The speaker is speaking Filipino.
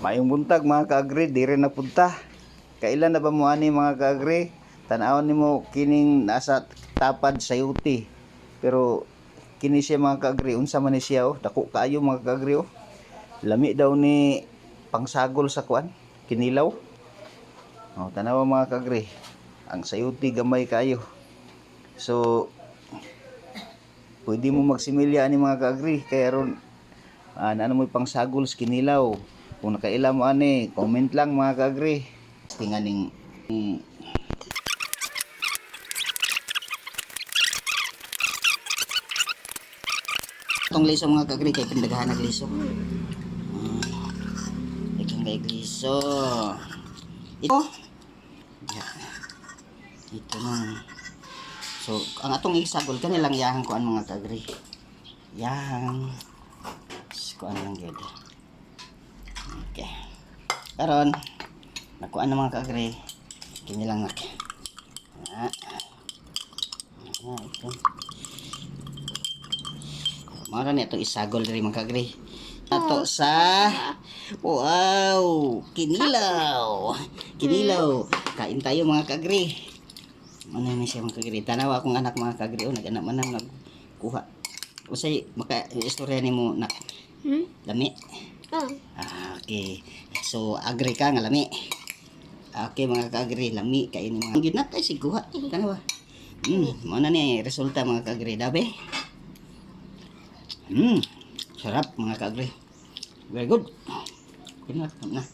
Mayong buntag mga kaagri, di rin napunta. Kailan na ba mo ani mga kaagri? Tanawon nimo kining nasa tapad sa yuti. Pero kini siya mga kaagri, unsa man ni siya oh, dako kaayo mga kaagri oh. Lami daw ni pangsagol sa kuan, kinilaw. Oh, tanawa mga kaagri. Ang sayuti gamay kayo. So pwede mo magsimilya ani mga kaagri kaya ron ano mo pangsagol sa kinilaw. Kung nakaila mo ani, comment lang mga kaagri. Tinganing itong liso mga kaagri kay pindagahan nagliso. Ikang kay gliso. Ito. Ito na. So, ang atong isagol kanilang yahan ko ang mga kaagri. Yahan. Kuan lang gyud. Okay. Karon nakuha na mga kaagri. Kini lang nak. Ito. Mara na itong isagol diri mga kaagri. Ato sa wow, kinilaw. Kinilaw. Kain tayo mga kaagri. Ano na siya mga kaagri. Tanawa akong anak mga kaagri. Oh, nag-anak man nang nagkuha. Usay maka istorya nimo nak. Lami. Okay. So agri ka nga lami. Okay mga kaagri, lami kay ni mga gyud natay siguha. Tanawa. Mo na ni resulta mga kaagri dabe. Sarap mga kaagri. Very good. Pinat na.